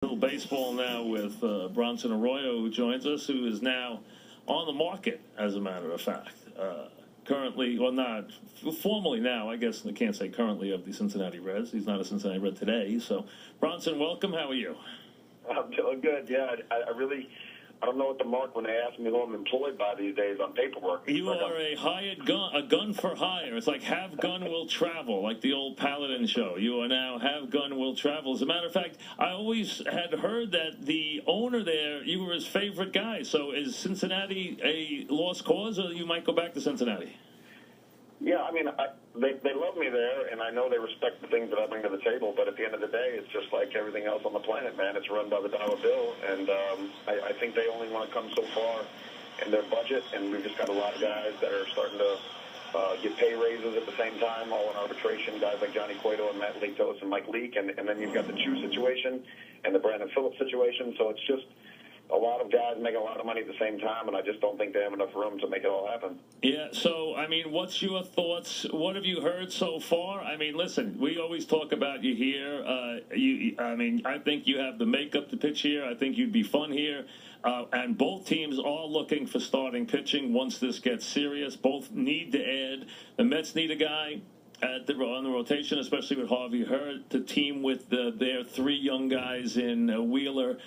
Little baseball now with Bronson Arroyo, who joins us, who is now on the market, as a matter of fact. Currently, well, not formally now, I guess I can't say currently, of the Cincinnati Reds. He's not a Cincinnati Red today. So, Bronson, welcome. How are you? I'm doing good, yeah. I don't know what to mark when they ask me who I'm employed by these days on paperwork. You are a hired gun, a gun for hire. It's like have gun will travel, like the old Paladin show. You are now have gun will travel. As a matter of fact, I always had heard that the owner there, you were his favorite guy. So is Cincinnati a lost cause, or you might go back to Cincinnati? Yeah, I mean, they love me there, and I know they respect the things that I bring to the table, but at the end of the day, it's just like everything else on the planet, man. It's run by the dollar bill, and I think they only want to come so far in their budget, and we've just got a lot of guys that are starting to get pay raises at the same time, all in arbitration, guys like Johnny Cueto and Matt Litos and Mike Leake, and then you've got the Chu situation and the Brandon Phillips situation, so it's just a lot of guys making a lot of money at the same time, and I just don't think they have enough room to make it all happen. Yeah, so, I mean, what's your thoughts? What have you heard so far? I mean, listen, we always talk about you here. I think you have the makeup to pitch here. I think you'd be fun here. And both teams are looking for starting pitching once this gets serious. Both need to add. The Mets need a guy on the rotation, especially with Harvey Hurt, to team with their three young guys in Wheeler,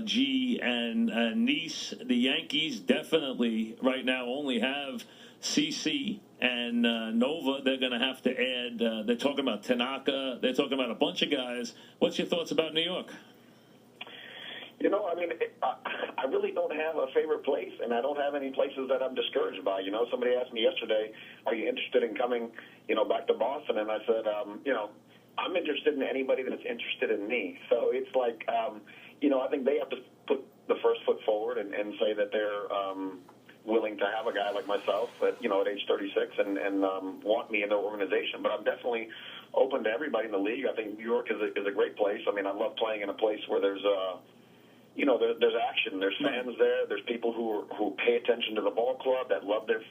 G and Nice. The Yankees definitely right now only have CC and Nova. They're going to have to add. They're talking about Tanaka. They're talking about a bunch of guys. What's your thoughts about New York? You know, I mean, I really don't have a favorite place, and I don't have any places that I'm discouraged by. You know, somebody asked me yesterday, "Are you interested in coming, back to Boston?" And I said, I'm interested in anybody that's interested in me. So it's like, I think they have to put the first foot forward and say that they're willing to have a guy like myself at age 36 and want me in their organization. But I'm definitely open to everybody in the league. I think New York is a great place. I mean, I love playing in a place where there's there's action. There's fans there. There's people who pay attention to the ball club, that love their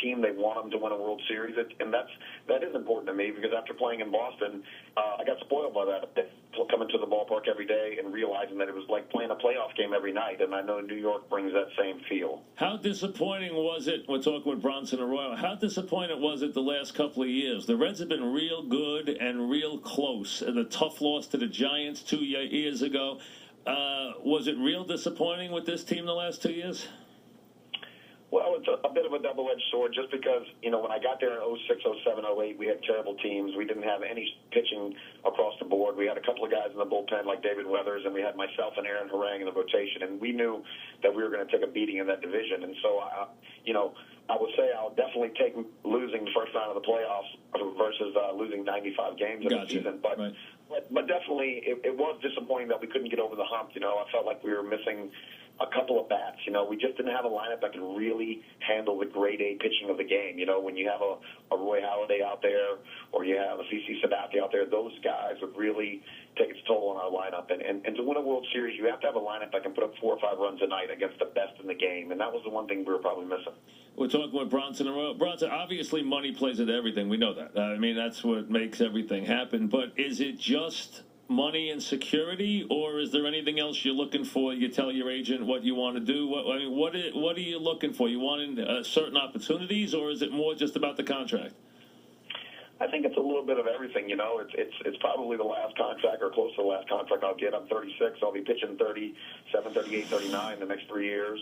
team. They want them to win a World Series, and that is important to me, because after playing in Boston, I got spoiled by that. Coming to the ballpark every day and realizing that it was like playing a playoff game every night, and I know New York brings that same feel. How disappointing was it? We're talking with Bronson Arroyo. How disappointing was it the last couple of years? The Reds have been real good and real close. The tough loss to the Giants 2 years ago. Was it real disappointing with this team the last 2 years? Well, it's a bit of a double-edged sword, just because, when I got there in 06, 07, 08, we had terrible teams. We didn't have any pitching across the board. We had a couple of guys in the bullpen like David Weathers, and we had myself and Aaron Harang in the rotation, and we knew that we were going to take a beating in that division. And so, I would say I'll definitely take losing the first round of the playoffs versus losing 95 games in the season. But, right. but definitely, it was disappointing that we couldn't get over the hump. I felt like we were missing a couple of bats. We just didn't have a lineup that could really handle the grade A pitching of the game. When you have a Roy Halladay out there, or you have a CC Sabathia out there, those guys would really take its toll on our lineup. And to win a World Series, you have to have a lineup that can put up 4 or 5 runs a night against the best in the game, and that was the one thing we were probably missing. We're talking with Bronson. Bronson, obviously money plays into everything. We know that. I mean, that's what makes everything happen. But is it just money and security, or is there anything else you're looking for? You tell your agent what you want to do. What are you looking for? You want certain opportunities, or is it more just about the contract? I think it's a little bit of everything. It's probably the last contract, or close to the last contract I'll get. I'm 36. I'll be pitching 37, 38, 39 the next 3 years.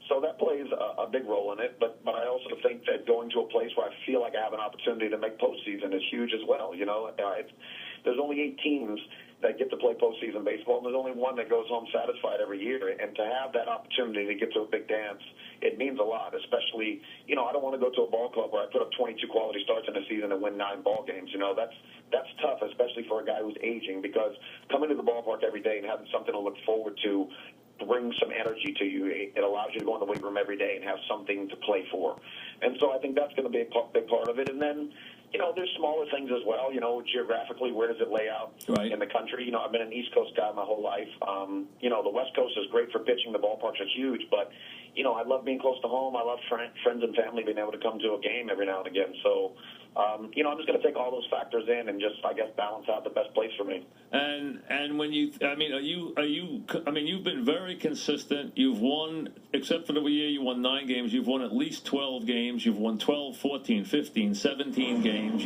So that plays a big role in it. But I also think that going to a place where I feel like I have an opportunity to make postseason is huge as well. There's only 8 teams that get to play postseason baseball, and there's only one that goes home satisfied every year. And to have that opportunity to get to a big dance, it means a lot, especially, I don't want to go to a ball club where I put up 22 quality starts in a season and win 9 ball games. That's tough, especially for a guy who's aging, because coming to the ballpark every day and having something to look forward to brings some energy to you. It allows you to go in the weight room every day and have something to play for. And so I think that's going to be a big part of it. And then, there's smaller things as well. Geographically, where does it lay out in the country? I've been an East Coast guy my whole life. The West Coast is great for pitching. The ballparks are huge, but, I love being close to home. I love friends and family being able to come to a game every now and again. So I'm just going to take all those factors in and just, I guess, balance out the best place for me. And when you, I mean, you've been very consistent. You've won, except for the year you won 9 games, you've won at least 12 games. You've won 12, 14, 15, 17 games.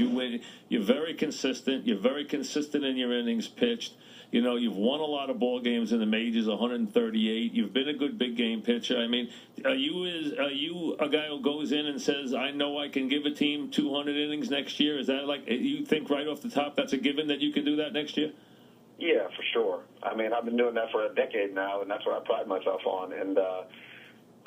You're very consistent. You're very consistent in your innings pitched. You've won a lot of ball games in the majors, 138. You've been a good big game pitcher. I mean, are you a guy who goes in and says, I know I can give a team 200 innings next year? Is that like, you think right off the top that's a given that you can do that next year? Yeah, for sure. I mean, I've been doing that for a decade now, and that's what I pride myself on. And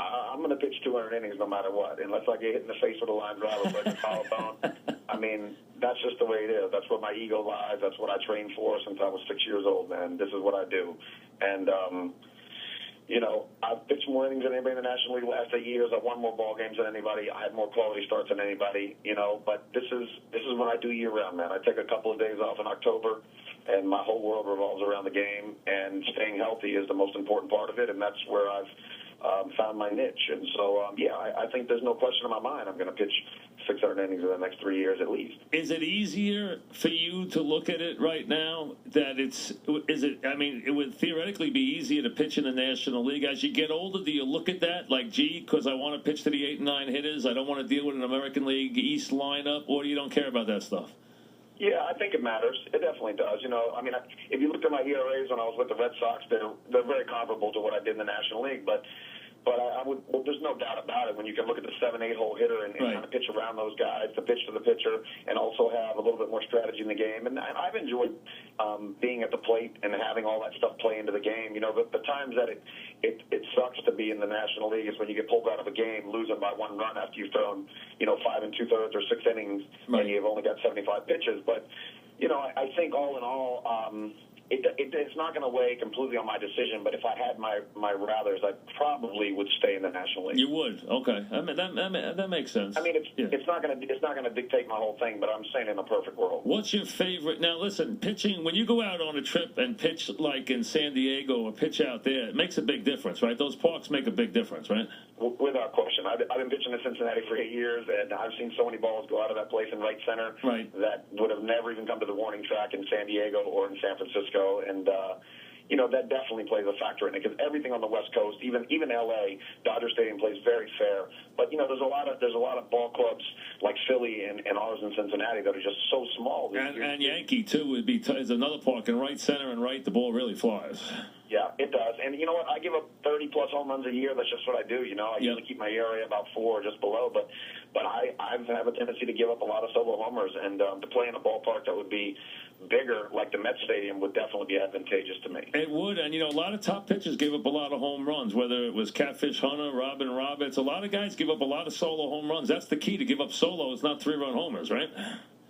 I'm going to pitch 200 innings no matter what, unless I get hit in the face with a line drive or break a collarbone. I mean, that's just the way it is. That's where my ego lies. That's what I trained for since I was 6 years old, man. This is what I do. And, I've pitched more innings than anybody in the National League the last 8 years. I've won more ball games than anybody. I had more quality starts than anybody, but this is what I do year-round, man. I take a couple of days off in October, and my whole world revolves around the game, and staying healthy is the most important part of it, and that's where I've found my niche. And so, I think there's no question in my mind I'm going to pitch 600 innings in the next 3 years at least. Is it easier for you to look at it right now that it would theoretically be easier to pitch in the National League. As you get older, do you look at that like, gee, because I want to pitch to the 8 and 9 hitters, I don't want to deal with an American League East lineup, or you don't care about that stuff? Yeah, I think it matters. It definitely does. If you looked at my ERAs when I was with the Red Sox, they're very comparable to what I did in the National League. But there's no doubt about it when you can look at the 7-8 hole hitter and kind of pitch around those guys, to pitch to the pitcher, and also have a little bit more strategy in the game. And I've enjoyed being at the plate and having all that stuff play into the game. The times that it sucks to be in the National League is when you get pulled out of a game, losing by 1 run after you've thrown, 5 2/3 or 6 innings, and you've only got 75 pitches. But, I think all in all, it's not going to weigh completely on my decision, but if I had my rathers, I probably would stay in the National League. You would, okay. I mean that makes sense. I mean, it's not going to dictate my whole thing, but I'm saying in a perfect world. What's your favorite? Now, listen, pitching when you go out on a trip and pitch like in San Diego or pitch out there, it makes a big difference, right? Those parks make a big difference, right? Without question. I've been pitching in Cincinnati for 8 years, and I've seen so many balls go out of that place in right center that would have never even come to the warning track in San Diego or in San Francisco. And, that definitely plays a factor in it, because everything on the West Coast, even L.A., Dodger Stadium plays very fair. But, there's a lot of ball clubs like Philly and ours in Cincinnati that are just so small. And Yankee, too, is another park in right center and right. The ball really flies. Yeah, it does. And you know what? I give up 30-plus home runs a year. That's just what I do. I usually keep my ERA about 4 or just below. But I have a tendency to give up a lot of solo homers. And to play in a ballpark that would be bigger, like the Met Stadium, would definitely be advantageous to me. It would. And, a lot of top pitchers gave up a lot of home runs, whether it was Catfish Hunter, Robin Roberts. A lot of guys give up a lot of solo home runs. That's the key, to give up solos, not 3-run homers, right?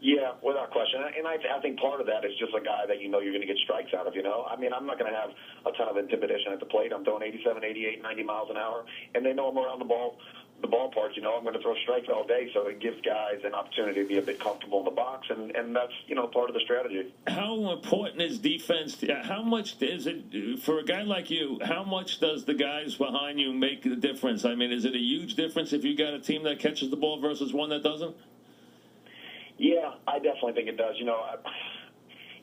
Yeah, without question. And I think part of that is just a guy that you're going to get strikes out of, I mean, I'm not going to have a ton of intimidation at the plate. I'm throwing 87, 88, 90 miles an hour, and they know I'm around the ballpark, I'm going to throw strikes all day, so it gives guys an opportunity to be a bit comfortable in the box, and that's, part of the strategy. How important is defense? How much is it, for a guy like you, how much does the guys behind you make the difference? I mean, is it a huge difference if you got a team that catches the ball versus one that doesn't? Yeah, I definitely think it does.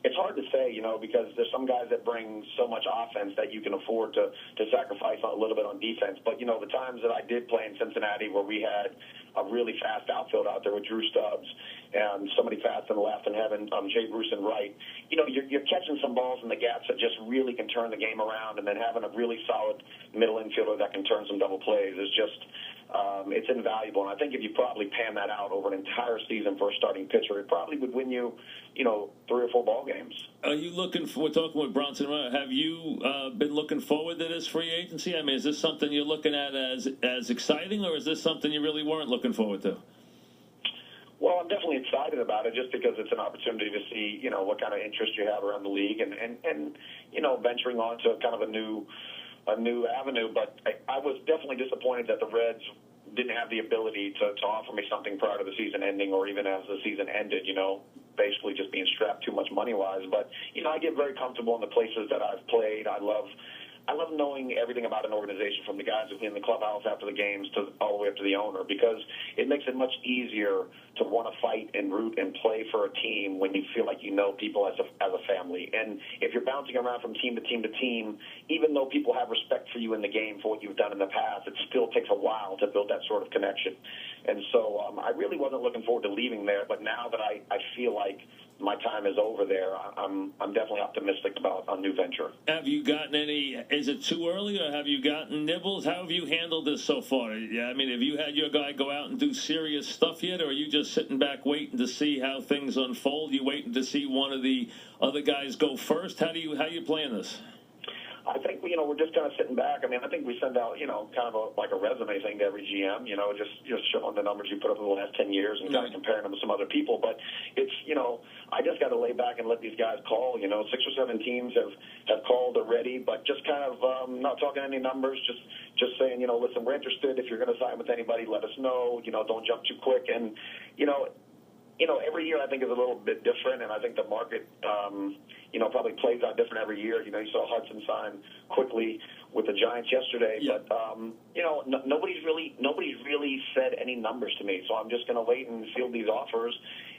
It's hard to say, because there's some guys that bring so much offense that you can afford to sacrifice a little bit on defense. But, the times that I did play in Cincinnati where we had a really fast outfield out there with Drew Stubbs and somebody fast in the left and having Jay Bruce in right, you're catching some balls in the gaps that just really can turn the game around, and then having a really solid middle infielder that can turn some double plays is just it's invaluable. And I think if you probably pan that out over an entire season for a starting pitcher, it probably would win you, 3 or 4 ball games. Are you we're talking with Bronson, have you been looking forward to this free agency? I mean, is this something you're looking at as exciting, or is this something you really weren't looking forward to? Well, I'm definitely excited about it just because it's an opportunity to see, what kind of interest you have around the league and venturing on to kind of a new avenue. But I was definitely disappointed that the Reds didn't have the ability to offer me something prior to the season ending, or even as the season ended, basically just being strapped too much money-wise. But, I get very comfortable in the places that I've played. I love I love knowing everything about an organization, from the guys who in the clubhouse after the games to all the way up to the owner, because it makes it much easier to want to fight and root and play for a team when you feel like you know people as a family. And if you're bouncing around from team to team to team, even though people have respect for you in the game for what you've done in the past, it still takes a while to build that sort of connection. And so I really wasn't looking forward to leaving there, but now that I feel like my time is over there, I'm definitely optimistic about a new venture. Have you gotten any, is it too early, or have you gotten nibbles? How have you handled this so far? Yeah, I mean, have you had your guy go out and do serious stuff yet, or are you just sitting back waiting to see how things unfold? You waiting to see one of the other guys go first? How you playing this? I think, we're just kind of sitting back. I mean, I think we send out, kind of like a resume thing to every GM, just showing the numbers you put up in the last 10 years and kind of comparing them to some other people. But it's, I just got to lay back and let these guys call. 6 or 7 teams have called already, but just kind of not talking any numbers, just saying, listen, we're interested. If you're going to sign with anybody, let us know. Don't jump too quick. And, every year I think is a little bit different, and I think the market, probably plays out different every year. You saw Hudson sign quickly with the Giants yesterday, but nobody's really said any numbers to me. So I'm just going to wait and field these offers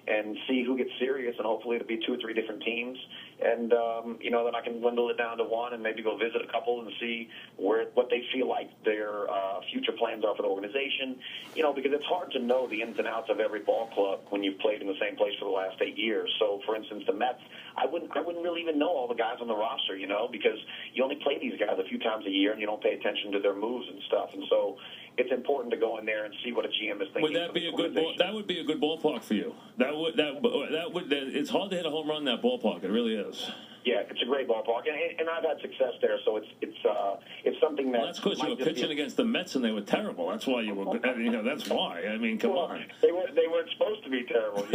and see who gets serious, and hopefully it'll be 2 or 3 different teams. And then I can dwindle it down to one and maybe go visit a couple and see what they feel like their future plans are for the organization. Because it's hard to know the ins and outs of every ball club when you've played in the same place for the last 8 years. So, for instance, the Mets, I wouldn't really even know all the guys on the roster, because you only play these guys a few times a year and you don't pay attention to their moves and stuff. And so it's important to go in there and see what a GM is thinking. Would that be a good ball? That would be a good ballpark for you. That would. It's hard to hit a home run in that ballpark. It really is. Yeah, it's a great ballpark, and I've had success there. So it's something that. Well, that's because you were pitching against the Mets and they were terrible. That's why you were. That's why. I mean, come on. They weren't supposed to be terrible.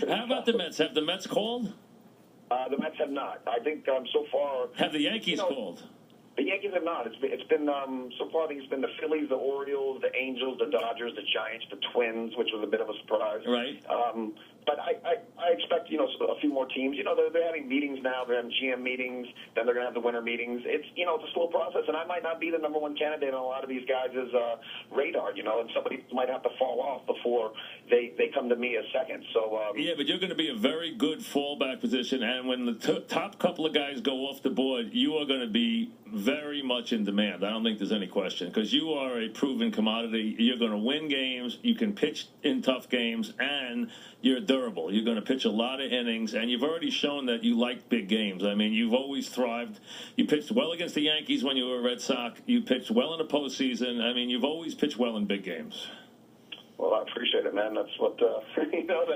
How about the Mets? Have the Mets called? The Mets have not. I think so far. Have the Yankees called? The Yankees have not. It's been so far. I think it's been the Phillies, the Orioles, the Angels, the Dodgers, the Giants, the Twins, which was a bit of a surprise. Right. But I expect a few more teams. They're having meetings now. They're having GM meetings. Then they're going to have the winter meetings. It's it's a slow process, and I might not be the number one candidate on a lot of these guys' radar. And somebody might have to fall off before they come to me as second. So yeah, but you're going to be a very good fallback position, and when the top couple of guys go off the board, you are going to be very much in demand. I don't think there's any question, because you are a proven commodity. You're going to win games. You can pitch in tough games, and you're durable. You're going to pitch a lot of innings, and you've already shown that you like big games. I mean, you've always thrived. You pitched well against the Yankees when you were a Red Sox. You pitched well in the postseason. I mean, you've always pitched well in big games. Well, I appreciate it, man. That's what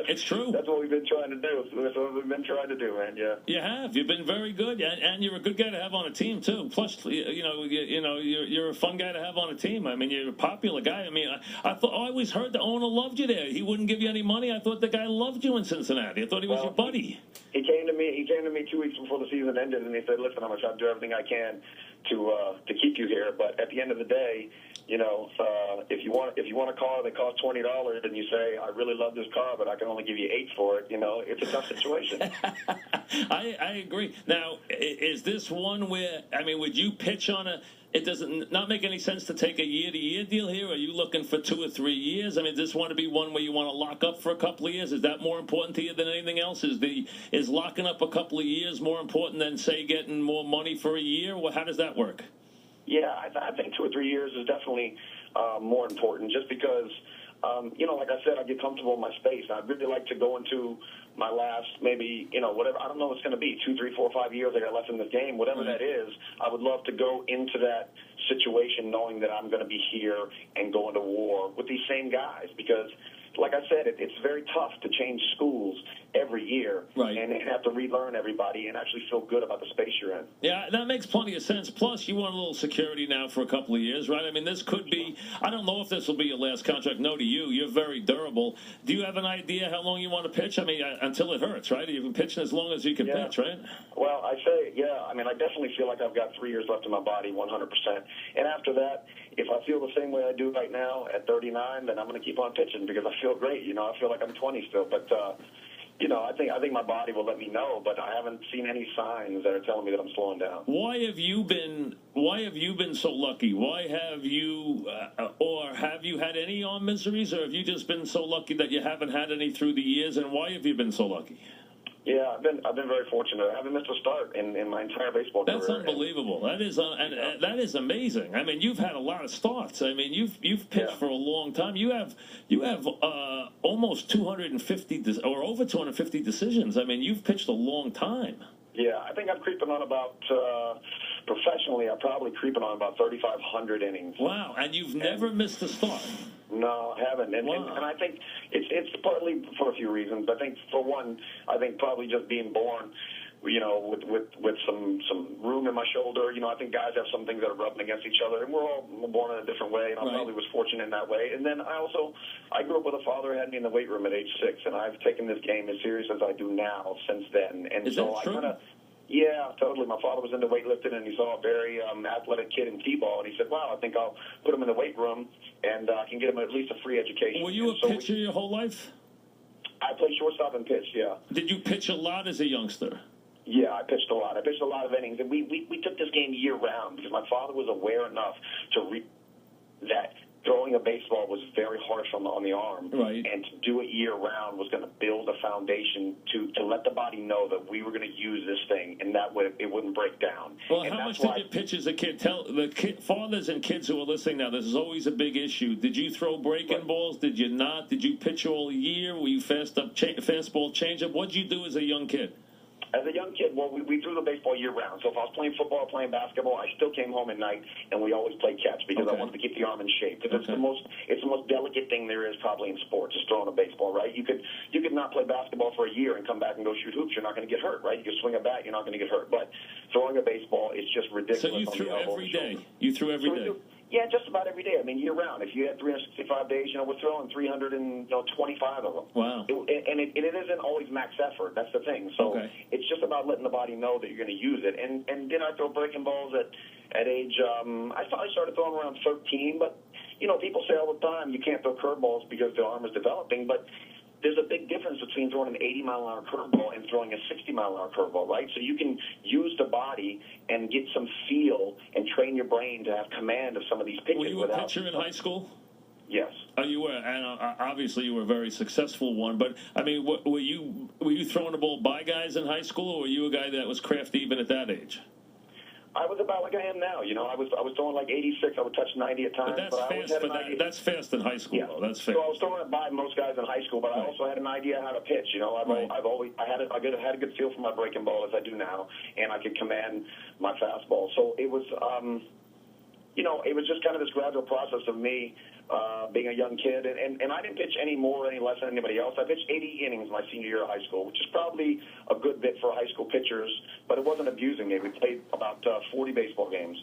it's true. That's what we've been trying to do. That's what we've been trying to do, man. Yeah. You have. You've been very good, and you're a good guy to have on a team too. Plus, you're a fun guy to have on a team. I mean, you're a popular guy. I mean, I always heard the owner loved you there. He wouldn't give you any money. I thought the guy loved you in Cincinnati. I thought he was your buddy. He came to me 2 weeks before the season ended, and he said, "Listen, I'm going to try to do everything I can to keep you here. But at the end of the day, if you want a car that costs $20 and you say, I really love this car, but I can only give you $8 for it, it's a tough situation." I agree. Now, is this one where, I mean, would you pitch on it doesn't not make any sense to take a year-to-year deal here? Are you looking for 2 or 3 years? I mean, does this want to be one where you want to lock up for a couple of years? Is that more important to you than anything else? Is locking up a couple of years more important than, say, getting more money for a year? Well, how does that work? Yeah, I think 2 or 3 years is definitely more important, just because, like I said, I get comfortable in my space. I'd really like to go into my last maybe, whatever, I don't know what it's going to be, 2, 3, 4, 5 years I got left in this game, whatever that is. I would love to go into that situation knowing that I'm going to be here and go into war with these same guys, because, like I said, it's very tough to change schools every year and have to relearn everybody and actually feel good about the space you're in. Yeah, that makes plenty of sense. Plus, you want a little security now for a couple of years, right? I mean, this could be, I don't know if this will be your last contract. No to you. You're very durable. Do you have an idea how long you want to pitch? I mean, until it hurts, right? You've been pitching as long as you can pitch, right? Well, I say, I mean, I definitely feel like I've got 3 years left in my body, 100%. And after that, if I feel the same way I do right now at 39, then I'm going to keep on pitching because I feel great. I feel like I'm 20 still. But, I think my body will let me know, but I haven't seen any signs that are telling me that I'm slowing down. Why have you been so lucky? Why have you or have you had any arm miseries, or have you just been so lucky that you haven't had any through the years? And why have you been so lucky? Yeah, I've been very fortunate. I haven't missed a start in my entire baseball career. That's unbelievable. That is amazing. I mean, you've had a lot of starts. I mean, you've pitched for a long time. You have almost 250 or over 250 decisions. I mean, you've pitched a long time. Yeah, I think I'm creeping on about professionally. I'm probably creeping on about 3,500 innings. Wow, and you've never missed a start. No, I haven't, and I think it's partly for a few reasons. I think for one, I think probably just being born, with some room in my shoulder. I think guys have some things that are rubbing against each other, and we're all born in a different way, and I probably was fortunate in that way. And then I grew up with a father who had me in the weight room at age 6, and I've taken this game as serious as I do now since then. And Is that true? Yeah, totally. My father was into weightlifting, and he saw a very athletic kid in T-ball, and he said, wow, I think I'll put him in the weight room, and I can get him at least a free education. Were you a pitcher your whole life? I played shortstop and pitched, yeah. Did you pitch a lot as a youngster? Yeah, I pitched a lot. I pitched a lot of innings, and we took this game year-round because my father was aware enough to that throwing a baseball was very harsh on the arm, right? And to do it year-round was going to build a foundation to let the body know that we were going to use this thing, and that way it wouldn't break down. Well, and how much did you pitch as a kid? Tell the fathers and kids who are listening now, this is always a big issue. Did you throw breaking balls? Did you not? Did you pitch all year? Were you fastball, changeup? What did you do as a young kid? As a young kid, well, we threw the baseball year-round. So if I was playing football or playing basketball, I still came home at night, and we always played catch because I wanted to keep the arm in shape. Because it's the most delicate thing there is probably in sports, is throwing a baseball, right? You could not play basketball for a year and come back and go shoot hoops. You're not going to get hurt, right? You can swing a bat, you're not going to get hurt. But throwing a baseball is just ridiculous. So you threw every day? You threw every day? Yeah, just about every day. I mean, year-round. If you had 365 days, we're throwing 325 of them. Wow. It isn't always max effort. That's the thing. So it's just about letting the body know that you're going to use it. And did I throw breaking balls at age I probably started throwing around 13, but, people say all the time you can't throw curveballs because the arm is developing, but there's a big difference between throwing an 80-mile-an-hour curveball and throwing a 60-mile-an-hour curveball, right? So you can use the body and get some feel and train your brain to have command of some of these pitches. Were you a pitcher in high school? Yes. You were, and obviously you were a very successful one. But I mean, were you throwing the ball by guys in high school, or were you a guy that was crafty even at that age? I was about like I am now. I was throwing like 86. I would touch 90 at times. That's fast in high school, though. That's fast. So I was throwing it by most guys in high school, but I also had an idea how to pitch. I had a good feel for my breaking ball as I do now, and I could command my fastball. So it was, it was just kind of this gradual process of me being a young kid, and I didn't pitch any more or any less than anybody else. I pitched 80 innings my senior year of high school, which is probably a good bit for high school pitchers, but it wasn't abusing me. We played about 40 baseball games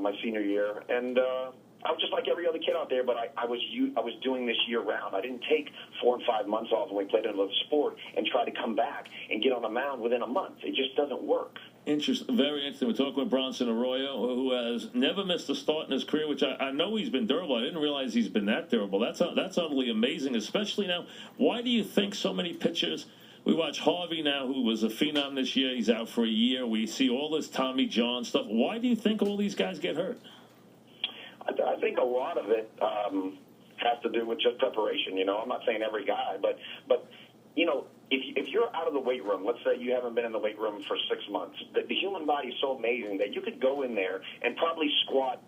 my senior year, and I was just like every other kid out there, but I was doing this year-round. I didn't take 4 and 5 months off when we played another sport and try to come back and get on the mound within a month. It just doesn't work. Interesting, very interesting. We're talking with Bronson Arroyo, who has never missed a start in his career, which I know he's been durable. I didn't realize he's been that durable. That's utterly amazing, especially now. Why do you think so many pitchers? We watch Harvey now, who was a phenom this year. He's out for a year. We see all this Tommy John stuff. Why do you think all these guys get hurt? I think a lot of it has to do with just preparation. I'm not saying every guy, but if you're out of the weight room, let's say you haven't been in the weight room for 6 months, the human body is so amazing that you could go in there and probably squat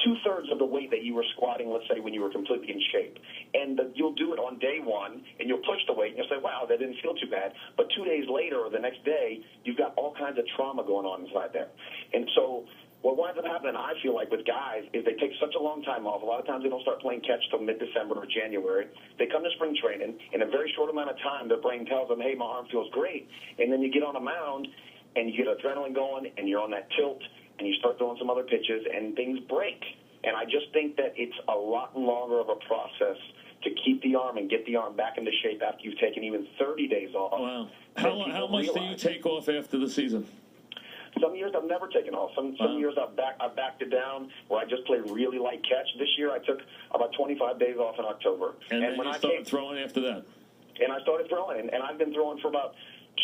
2/3 of the weight that you were squatting, let's say, when you were completely in shape. And you'll do it on day one, and you'll push the weight, and you'll say, wow, that didn't feel too bad. But 2 days later or the next day, you've got all kinds of trauma going on inside there. And so what winds up happening, I feel like, with guys is they take such a long time off. A lot of times they don't start playing catch till mid-December or January. They come to spring training. In a very short amount of time, their brain tells them, hey, my arm feels great. And then you get on a mound, and you get adrenaline going, and you're on that tilt, and you start throwing some other pitches, and things break. And I just think that it's a lot longer of a process to keep the arm and get the arm back into shape after you've taken even 30 days off. Wow. How much do you take off after the season? Some years I've never taken off. Some years I've backed it down where I just played really light catch. This year I took about 25 days off in October. And then when you started throwing after that? And I started throwing, and I've been throwing for about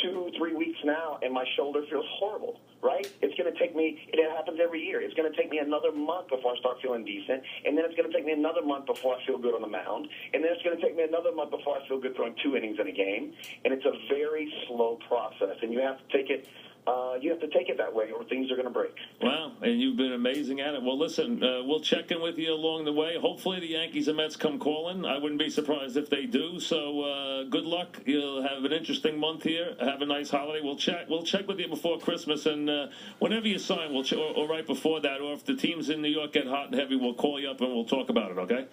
2-3 weeks now, and my shoulder feels horrible, right? It's going to take me, and it happens every year, it's going to take me another month before I start feeling decent, and then it's going to take me another month before I feel good on the mound, and then it's going to take me another month before I feel good throwing 2 innings in a game, and it's a very slow process, and you have to take it that way, or things are going to break. Wow, and you've been amazing at it. Well, listen, we'll check in with you along the way. Hopefully the Yankees and Mets come calling. I wouldn't be surprised if they do. So good luck. You'll have an interesting month here. Have a nice holiday. We'll check with you before Christmas, and whenever you sign, or right before that, or if the teams in New York get hot and heavy, we'll call you up and we'll talk about it, okay?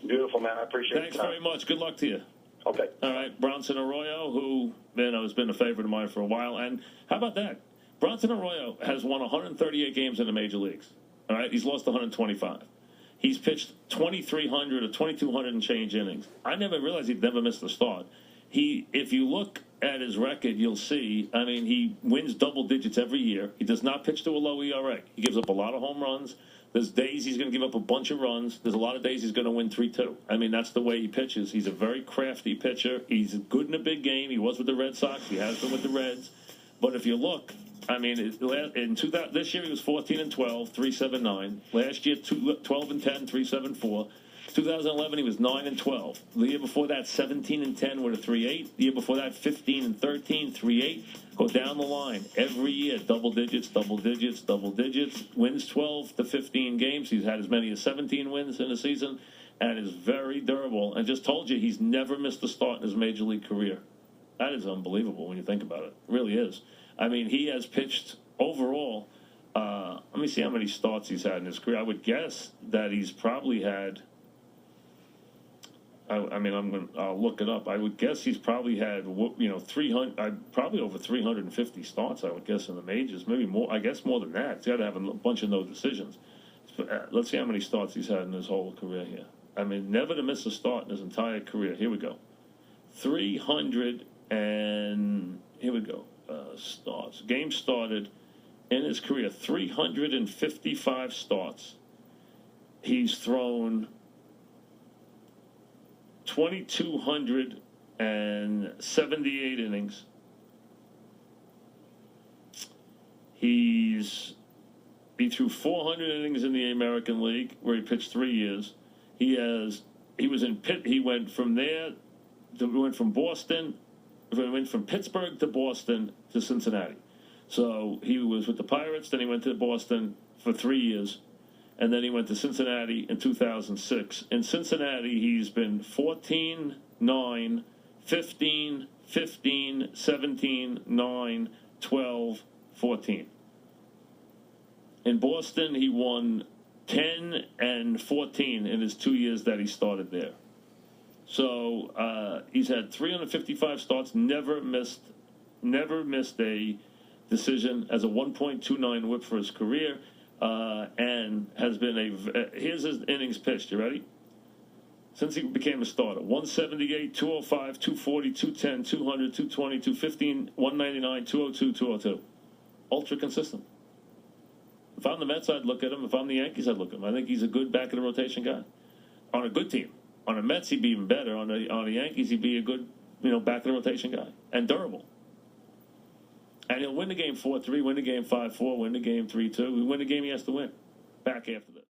Beautiful, man. I appreciate it. Thanks very much. Good luck to you. Okay. All right, Bronson Arroyo, who has been a favorite of mine for a while. And how about that? Bronson Arroyo has won 138 games in the major leagues. All right, he's lost 125. He's pitched 2,300 or 2,200 and change innings. I never realized he'd never missed a start. If you look at his record, you'll see, I mean, he wins double digits every year. He does not pitch to a low ERA. He gives up a lot of home runs. There's days he's going to give up a bunch of runs. There's a lot of days he's going to win 3-2. I mean, that's the way he pitches. He's a very crafty pitcher. He's good in a big game. He was with the Red Sox. He has been with the Reds. But if you look, I mean, this year he was 14-12, 3.79. Last year, 12-10, 3.74. 2011 he was 9-12. The year before that, 17-10 with a 3.8. The year before that, 15-13, 3.8. Go down the line every year, double digits, double digits, double digits. Wins 12 to 15 games. He's had as many as 17 wins in a season, and is very durable. And just told you, he's never missed a start in his major league career. That is unbelievable when you think about it. It really is. I mean, he has pitched overall. Let me see how many starts he's had in his career. I would guess that he's probably had. I'll look it up. I would guess he's probably had 300, probably over 350 starts. I would guess in the majors, maybe more. I guess more than that. He's got to have a bunch of no decisions. Let's see how many starts he's had in his whole career here. I mean, never to miss a start in his entire career. Here we go. 300 and here we go. Starts. Game started in his career. 355 starts. He's thrown 2,278 innings. He threw 400 innings in the American League, where he pitched 3 years. He was in Pitt. He went from there. Went from Pittsburgh to Boston to Cincinnati. So he was with the Pirates. Then he went to Boston for 3 years. And then he went to Cincinnati in 2006. In Cincinnati, he's been 14, 9, 15, 15, 17, 9, 12, 14. In Boston, he won 10 and 14 in his 2 years that he started there. So he's had 355 starts, never missed a decision, as a 1.29 whip for his career. And has been here's his innings pitched. You ready? Since he became a starter: 178, 205, 240, 210, 200, 220, 215, 199, 202, 202. Ultra consistent. If I'm the Mets, I'd look at him. If I'm the Yankees, I'd look at him. I think he's a good back of the rotation guy. On a good team. On the Mets, he'd be even better. On the Yankees, he'd be a good, back of the rotation guy, and durable. And he'll win the game 4-3, win the game 5-4, win the game 3-2. We win the game he has to win. Back after this.